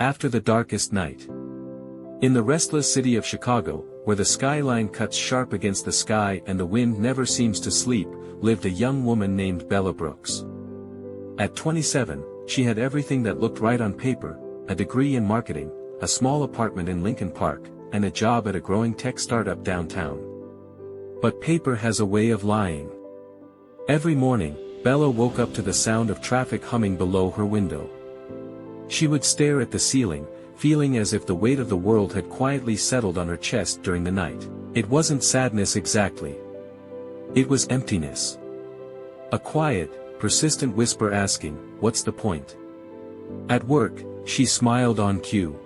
After the darkest night. In the restless city of Chicago, where the skyline cuts sharp against the sky and the wind never seems to sleep, lived a young woman named Bella Brooks. At 27, she had everything that looked right on paper: a degree in marketing, a small apartment in Lincoln Park, and a job at a growing tech startup downtown. But paper has a way of lying. Every morning, Bella woke up to the sound of traffic humming below her window. She would stare at the ceiling, feeling as if the weight of the world had quietly settled on her chest during the night. It wasn't sadness exactly. It was emptiness. A quiet, persistent whisper asking, "What's the point?" At work, she smiled on cue.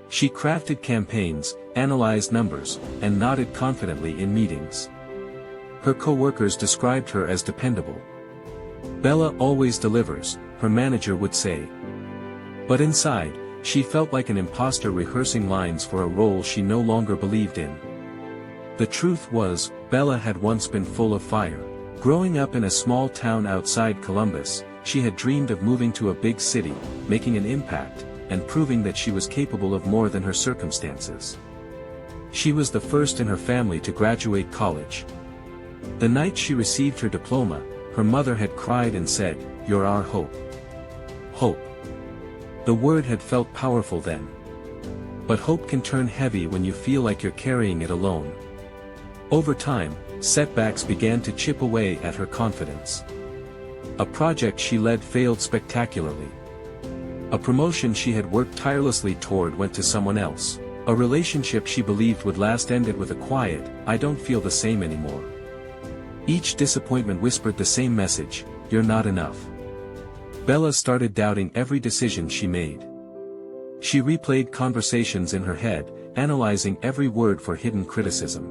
She crafted campaigns, analyzed numbers, and nodded confidently in meetings. Her co-workers described her as dependable. "Bella always delivers," her manager would say. But inside, she felt like an imposter rehearsing lines for a role she no longer believed in. The truth was, Bella had once been full of fire. Growing up in a small town outside Columbus, she had dreamed of moving to a big city, making an impact, and proving that she was capable of more than her circumstances. She was the first in her family to graduate college. The night she received her diploma, her mother had cried and said, "You're our hope." Hope. The word had felt powerful then. But hope can turn heavy when you feel like you're carrying it alone. Over time, setbacks began to chip away at her confidence. A project she led failed spectacularly. A promotion she had worked tirelessly toward went to someone else. A relationship she believed would last ended with a quiet, "I don't feel the same anymore." Each disappointment whispered the same message: "You're not enough." Bella started doubting every decision she made. She replayed conversations in her head, analyzing every word for hidden criticism.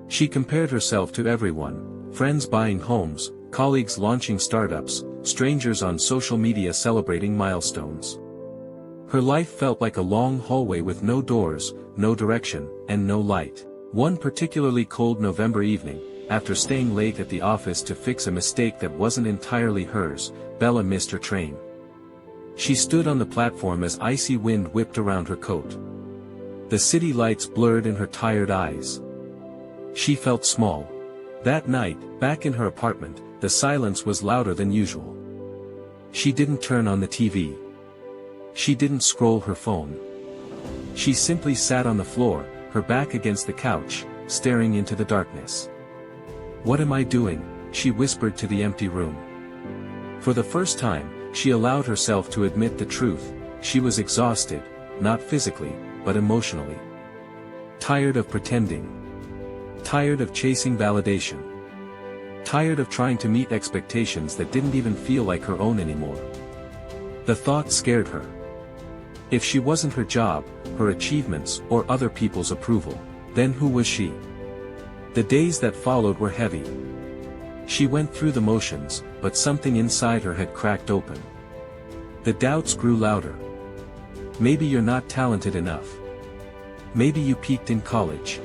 She compared herself to everyone: friends buying homes, colleagues launching startups, strangers on social media celebrating milestones. Her life felt like a long hallway with no doors, no direction, and no light. One particularly cold November evening, after staying late at the office to fix a mistake that wasn't entirely hers, Bella missed her train. She stood on the platform as icy wind whipped around her coat. The city lights blurred in her tired eyes. She felt small. That night, back in her apartment, the silence was louder than usual. She didn't turn on the TV. She didn't scroll her phone. She simply sat on the floor, her back against the couch, staring into the darkness. "What am I doing?" she whispered to the empty room. For the first time, she allowed herself to admit the truth: she was exhausted, not physically, but emotionally. Tired of pretending. Tired of chasing validation. Tired of trying to meet expectations that didn't even feel like her own anymore. The thought scared her. If she wasn't her job, her achievements, or other people's approval, then who was she? The days that followed were heavy. She went through the motions, but something inside her had cracked open. The doubts grew louder. Maybe you're not talented enough. Maybe you peaked in college.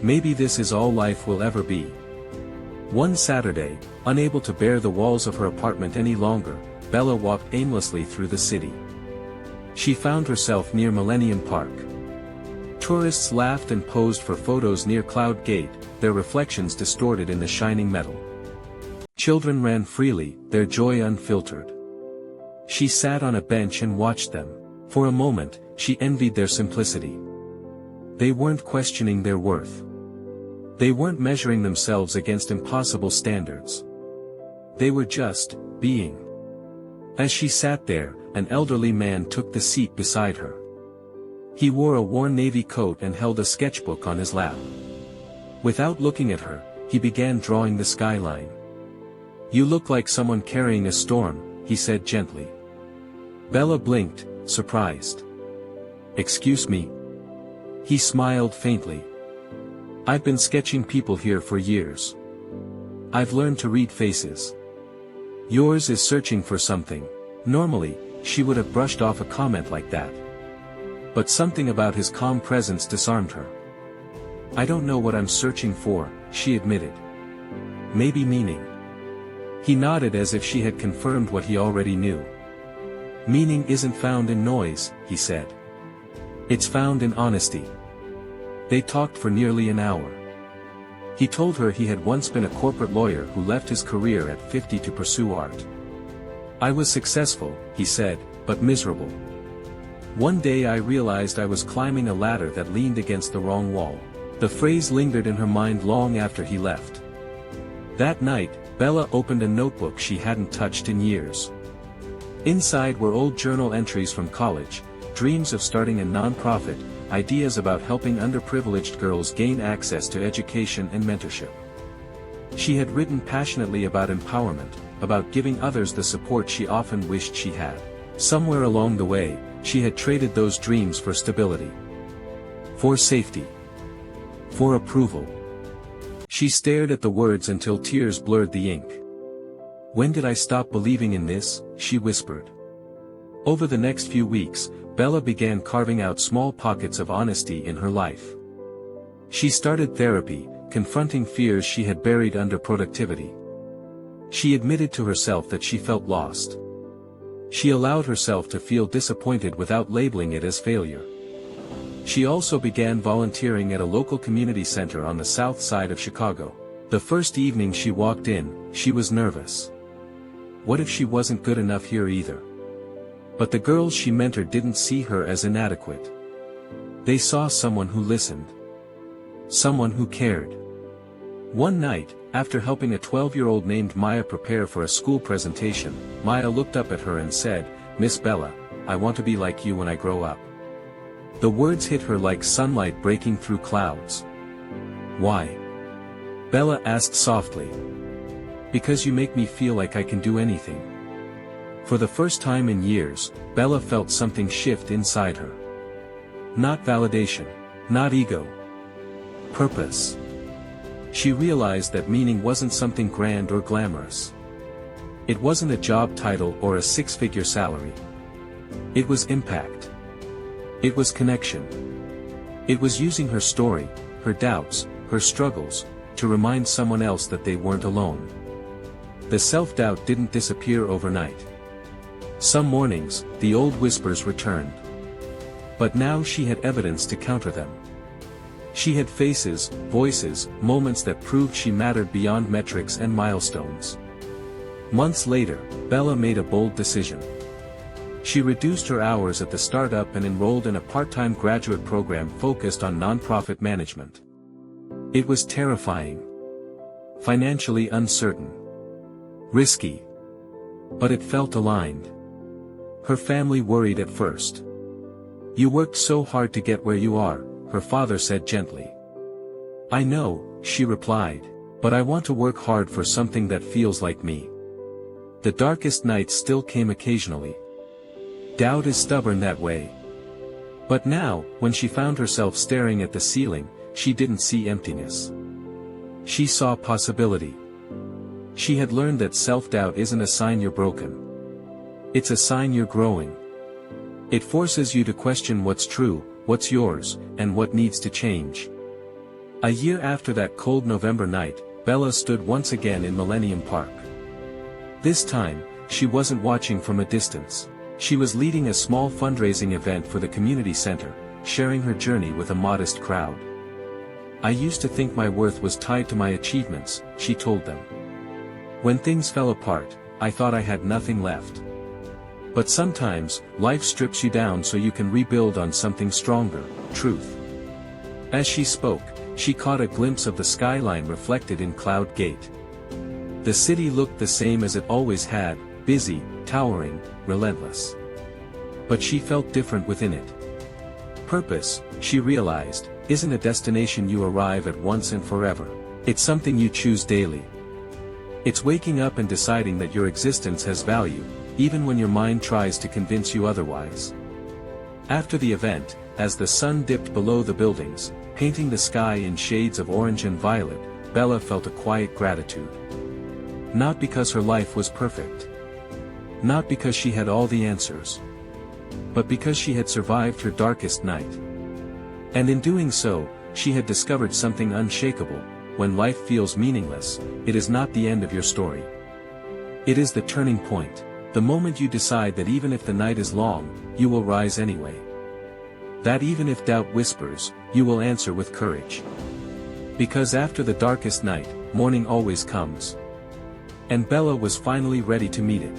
Maybe this is all life will ever be. One Saturday, unable to bear the walls of her apartment any longer, Bella walked aimlessly through the city. She found herself near Millennium Park. Tourists laughed and posed for photos near Cloud Gate, their reflections distorted in the shining metal. Children ran freely, their joy unfiltered. She sat on a bench and watched them. For a moment, she envied their simplicity. They weren't questioning their worth. They weren't measuring themselves against impossible standards. They were just being. As she sat there, an elderly man took the seat beside her. He wore a worn navy coat and held a sketchbook on his lap. Without looking at her, he began drawing the skyline. "You look like someone carrying a storm," he said gently. Bella blinked, surprised. "Excuse me?" He smiled faintly. "I've been sketching people here for years. I've learned to read faces. Yours is searching for something." Normally, she would have brushed off a comment like that. But something about his calm presence disarmed her. "I don't know what I'm searching for," she admitted. "Maybe meaning." He nodded as if she had confirmed what he already knew. Meaning isn't found in noise, he said. It's found in honesty. They talked for nearly an hour. He told her he had once been a corporate lawyer who left his career at 50 to pursue art. I was successful, he said, but miserable. One day I realized I was climbing a ladder that leaned against the wrong wall. The phrase lingered in her mind long after he left. That night, Bella opened a notebook she hadn't touched in years. Inside were old journal entries from college, dreams of starting a non-profit, ideas about helping underprivileged girls gain access to education and mentorship. She had written passionately about empowerment, about giving others the support she often wished she had. Somewhere along the way, she had traded those dreams for stability. For safety. For approval. She stared at the words until tears blurred the ink. When did I stop believing in this? She whispered. Over the next few weeks, Bella began carving out small pockets of honesty in her life. She started therapy, confronting fears she had buried under productivity. She admitted to herself that she felt lost. She allowed herself to feel disappointed without labeling it as failure. She also began volunteering at a local community center on the south side of Chicago. The first evening she walked in, she was nervous. What if she wasn't good enough here either? But the girls she mentored didn't see her as inadequate. They saw someone who listened. Someone who cared. One night, after helping a 12-year-old named Maya prepare for a school presentation, Maya looked up at her and said, "Miss Bella, I want to be like you when I grow up." The words hit her like sunlight breaking through clouds. "Why?" Bella asked softly. "Because you make me feel like I can do anything." For the first time in years, Bella felt something shift inside her. Not validation. Not ego. Purpose. She realized that meaning wasn't something grand or glamorous. It wasn't a job title or a six-figure salary. It was impact. It was connection. It was using her story, her doubts, her struggles, to remind someone else that they weren't alone. The self-doubt didn't disappear overnight. Some mornings, the old whispers returned. But now she had evidence to counter them. She had faces, voices, moments that proved she mattered beyond metrics and milestones. Months later, Bella made a bold decision. She reduced her hours at the startup and enrolled in a part-time graduate program focused on nonprofit management. It was terrifying. Financially uncertain. Risky. But it felt aligned. Her family worried at first. "You worked so hard to get where you are," her father said gently. "I know," she replied, "but I want to work hard for something that feels like me." The darkest nights still came occasionally. Doubt is stubborn that way. But now, when she found herself staring at the ceiling, she didn't see emptiness. She saw possibility. She had learned that self-doubt isn't a sign you're broken. It's a sign you're growing. It forces you to question what's true, what's yours, and what needs to change. A year after that cold November night, Bella stood once again in Millennium Park. This time, she wasn't watching from a distance. She was leading a small fundraising event for the community center, sharing her journey with a modest crowd. "I used to think my worth was tied to my achievements," she told them. "When things fell apart, I thought I had nothing left. But sometimes, life strips you down so you can rebuild on something stronger, truth." As she spoke, she caught a glimpse of the skyline reflected in Cloud Gate. The city looked the same as it always had, busy, towering, relentless. But she felt different within it. Purpose, she realized, isn't a destination you arrive at once and forever. It's something you choose daily. It's waking up and deciding that your existence has value, even when your mind tries to convince you otherwise. After the event, as the sun dipped below the buildings, painting the sky in shades of orange and violet, Bella felt a quiet gratitude. Not because her life was perfect. Not because she had all the answers. But because she had survived her darkest night. And in doing so, she had discovered something unshakable: when life feels meaningless, it is not the end of your story. It is the turning point. The moment you decide that even if the night is long, you will rise anyway. That even if doubt whispers, you will answer with courage. Because after the darkest night, morning always comes. And Bella was finally ready to meet it.